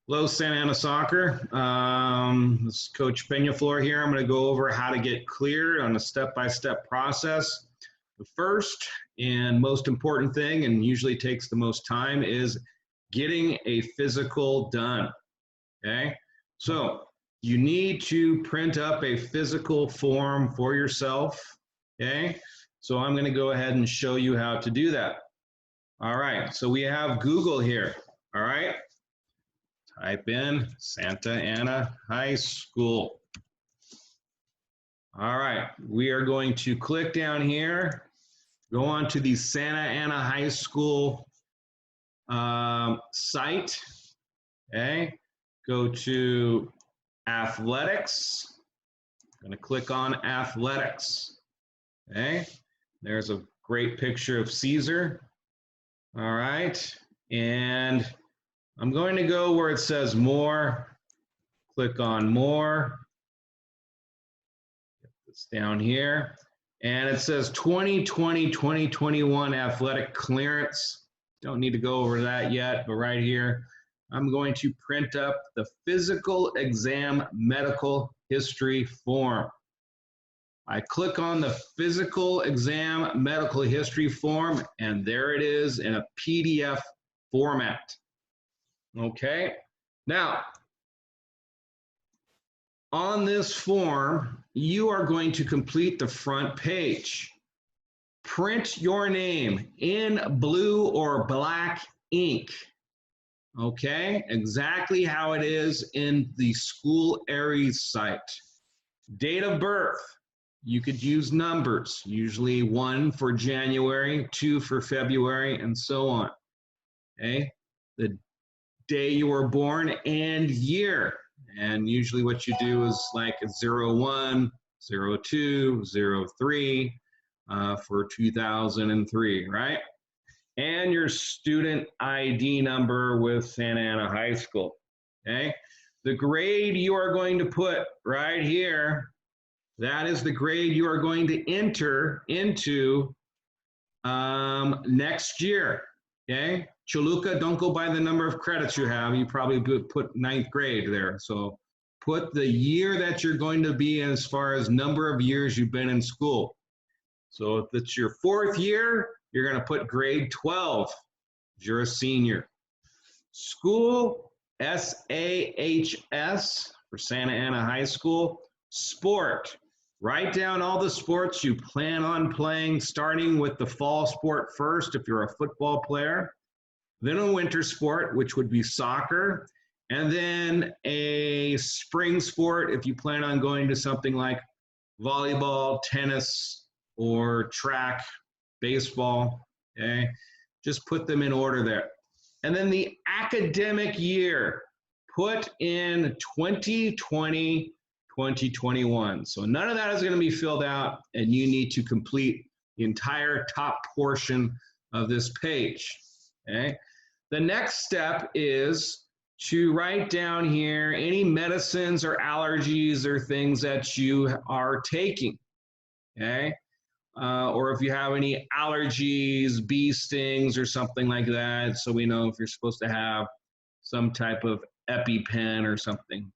Hello, Santa Ana Soccer. This is Coach Peñaflor here. I'm going to go over how to get cleared on a step-by-step process. The first and most important thing, and usually takes the most time, is getting a physical done. Okay? So you need to print up a physical form for yourself. Okay? So I'm going to go ahead and show you how to do that. All right. So we have Google here. All right. Type in Santa Ana High School. All right, we are going to click down here, go on to the Santa Ana High School site, okay? Go to Athletics. I'm gonna click on Athletics, okay? There's a great picture of Caesar. All right, and I'm going to go where it says more, click on more, it's down here, and it says 2020-2021 athletic clearance. Don't need to go over that yet, but right here, I'm going to print up the physical exam medical history form. I click on the physical exam medical history form, and there it is in a PDF format. Okay, now on this form, you are going to complete the front page. Print your name in blue or black ink. Okay, exactly how it is in the School Aries site. Date of birth, you could use numbers, usually 1 for January, 2 for February, and so on. Okay, the day you were born and year. And usually what you do is like 01, 02, 03 for 2003, right? And your student ID number with Santa Ana High School, okay? The grade you are going to put right here, that is the grade you are going to enter into next year, okay? Choluca, don't go by the number of credits you have. You probably put 9th grade there. So put the year that you're going to be in as far as number of years you've been in school. So if it's your 4th year, you're going to put grade 12 if you're a senior. School, SAHS for Santa Ana High School. Sport, write down all the sports you plan on playing, starting with the fall sport first if you're a football player. Then a winter sport, which would be soccer, and then a spring sport if you plan on going to something like volleyball, tennis, or track, baseball, okay? Just put them in order there. And then the academic year, put in 2020, 2021. So none of that is going to be filled out, and you need to complete the entire top portion of this page, okay? The next step is to write down here any medicines or allergies or things that you are taking, okay? Or if you have any allergies, bee stings or something like that, so we know if you're supposed to have some type of EpiPen or something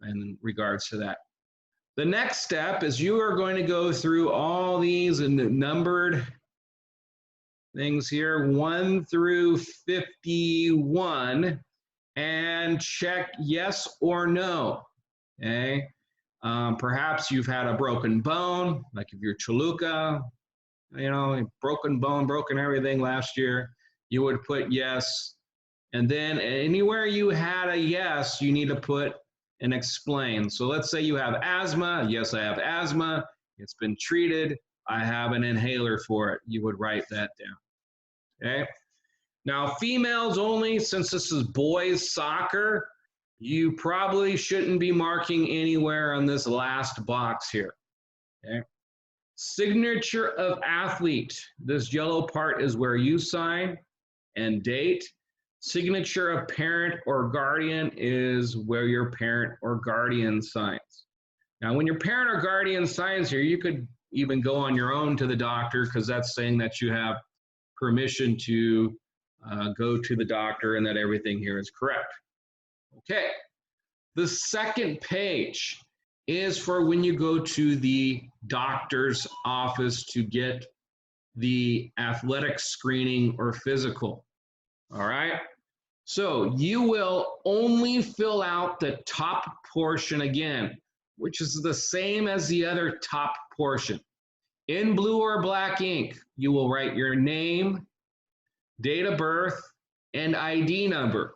in regards to that. The next step is you are going to go through all these numbered things here, 1 through 51, and check yes or no, okay? Perhaps you've had a broken bone, like if you're Choluca, you know, broken bone, broken everything last year, you would put yes. And then anywhere you had a yes, you need to put and explain. So let's say you have asthma. Yes, I have asthma. It's been treated. I have an inhaler for it. You would write that down, okay? Now, females only, since this is boys soccer, you probably shouldn't be marking anywhere on this last box here, okay? Signature of athlete. This yellow part is where you sign and date. Signature of parent or guardian is where your parent or guardian signs. Now, when your parent or guardian signs here, you could even go on your own to the doctor because that's saying that you have permission to go to the doctor and that everything here is correct. Okay. The second page is for when you go to the doctor's office to get the athletic screening or physical. All right. So you will only fill out the top portion again, which is the same as the other top portion. In blue or black ink, you will write your name, date of birth, and ID number.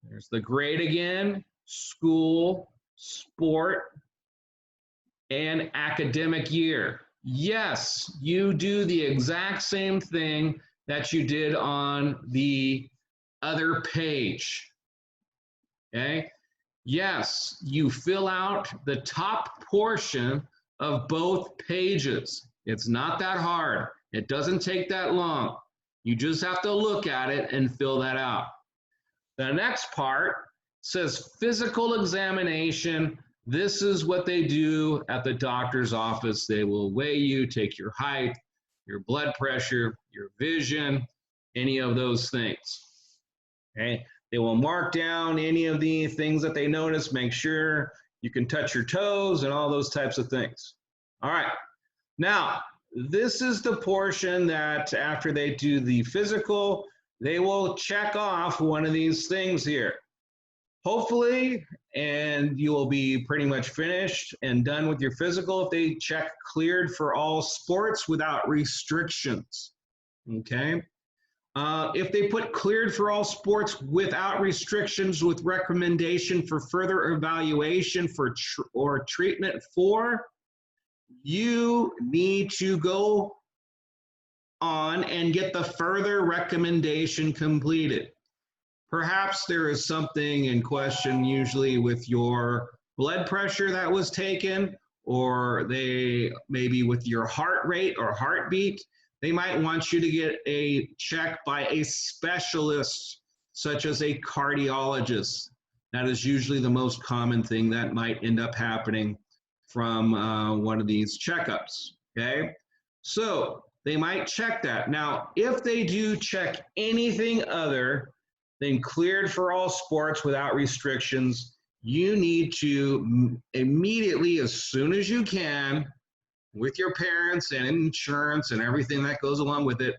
There's the grade again, school, sport, and academic year. Yes, you do the exact same thing that you did on the other page. Okay? Yes, you fill out the top portion of both pages. It's not that hard. It doesn't take that long. You just have to look at it and fill that out. The next part says physical examination. This is what they do at the doctor's office. They will weigh you, take your height, your blood pressure, your vision, any of those things. Okay? They will mark down any of the things that they notice, make sure you can touch your toes and all those types of things. All right. Now, this is the portion that after they do the physical, they will check off one of these things here. Hopefully, and you will be pretty much finished and done with your physical if they check cleared for all sports without restrictions. Okay. If they put cleared for all sports without restrictions with recommendation for further evaluation or treatment for, you need to go on and get the further recommendation completed. Perhaps there is something in question usually with your blood pressure that was taken, or they maybe with your heart rate or heartbeat. They might want you to get a check by a specialist, such as a cardiologist. That is usually the most common thing that might end up happening from one of these checkups, okay? So they might check that. Now, if they do check anything other than cleared for all sports without restrictions, you need to immediately, as soon as you can, with your parents and insurance and everything that goes along with it,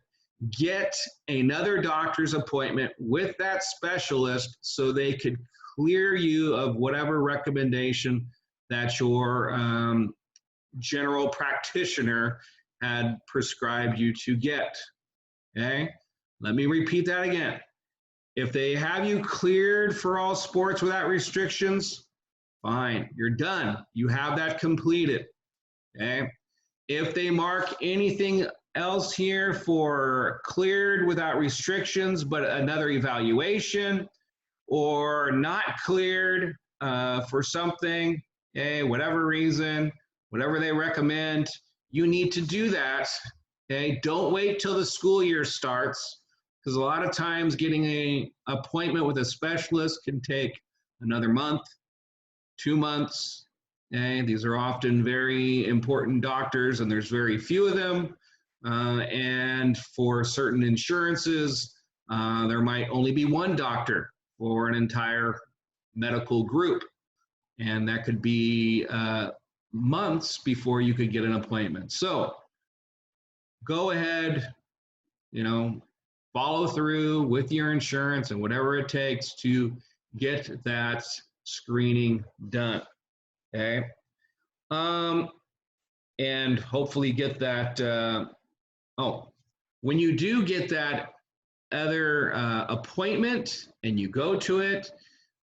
get another doctor's appointment with that specialist so they could clear you of whatever recommendation that your general practitioner had prescribed you to get. Okay? Let me repeat that again. If they have you cleared for all sports without restrictions, fine, you're done. You have that completed. Okay? If they mark anything else here for cleared without restrictions, but another evaluation, or not cleared for something, okay, whatever reason, whatever they recommend, you need to do that. Okay, don't wait till the school year starts, because a lot of times getting an appointment with a specialist can take another month, 2 months. Okay, these are often very important doctors, and there's very few of them. And for certain insurances, there might only be one doctor for an entire medical group. And that could be months before you could get an appointment. So go ahead, follow through with your insurance and whatever it takes to get that screening done. Okay. And hopefully get that, when you do get that other appointment and you go to it,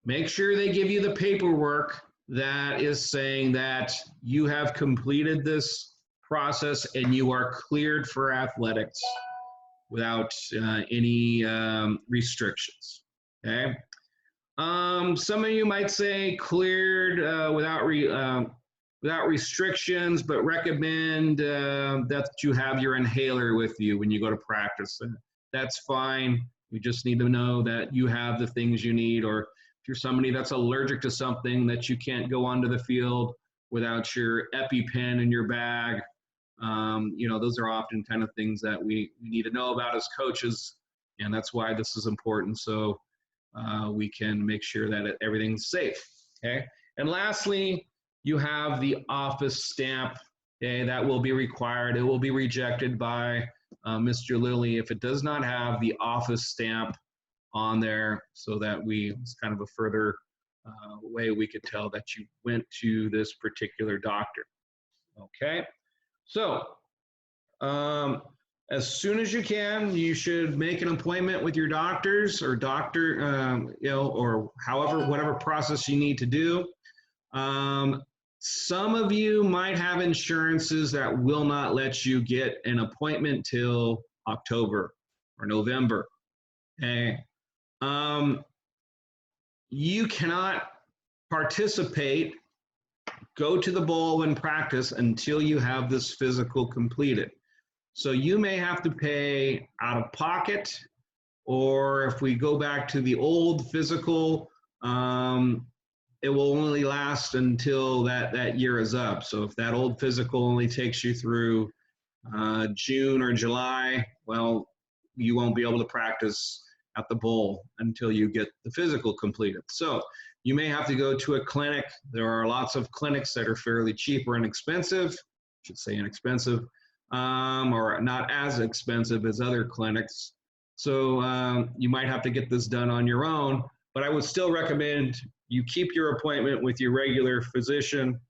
make sure they give you the paperwork that is saying that you have completed this process and you are cleared for athletics without any restrictions. Okay. Some of you might say cleared without restrictions, but recommend that you have your inhaler with you when you go to practice. And that's fine. We just need to know that you have the things you need, or if you're somebody that's allergic to something that you can't go onto the field without your EpiPen in your bag. Those are often kind of things that we need to know about as coaches, and that's why this is important. So we can make sure that everything's safe, okay? And lastly, you have the office stamp, okay, that will be required. It will be rejected by Mr. Lilly if it does not have the office stamp on there, so that it's kind of a further way we could tell that you went to this particular doctor, okay? So as soon as you can, you should make an appointment with your doctors or doctor, or whatever process you need to do. Some of you might have insurances that will not let you get an appointment till October or November, okay? You cannot participate, go to the bowl and practice until you have this physical completed. So you may have to pay out of pocket, or if we go back to the old physical, it will only last until that year is up. So if that old physical only takes you through June or July, well, you won't be able to practice at the bowl until you get the physical completed. So you may have to go to a clinic. There are lots of clinics that are fairly cheap or inexpensive, I should say inexpensive, or not as expensive as other clinics. So you might have to get this done on your own, but I would still recommend you keep your appointment with your regular physician,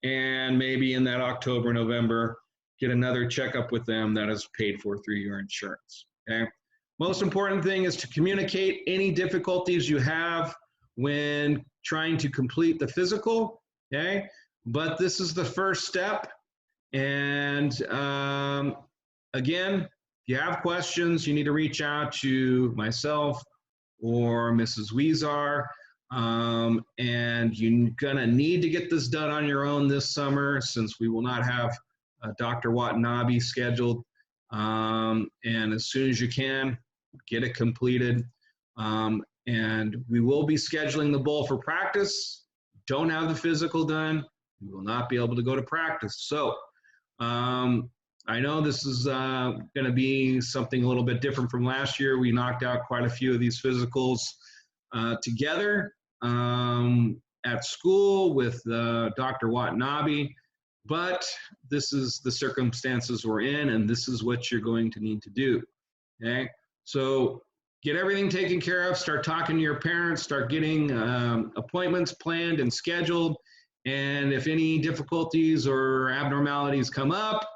and maybe in that October, November, get another checkup with them that is paid for through your insurance, okay? Most important thing is to communicate any difficulties you have when trying to complete the physical, okay? But this is the first step. And again, if you have questions, you need to reach out to myself or Mrs. Weezar. And you're gonna need to get this done on your own this summer, since we will not have Dr. Watanabe scheduled. And as soon as you can, get it completed. And we will be scheduling the bowl for practice. Don't have the physical done, you will not be able to go to practice. So I know this is gonna be something a little bit different from last year. We knocked out quite a few of these physicals together at school with Dr. Watanabe, but this is the circumstances we're in, and this is what you're going to need to do, okay? So get everything taken care of, start talking to your parents, start getting appointments planned and scheduled, and if any difficulties or abnormalities come up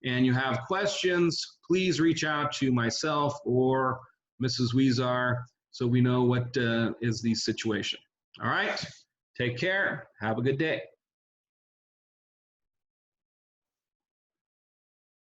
and you have questions, please reach out to myself or Mrs. Weezar, so we know what is the situation. All right, take care, have a good day.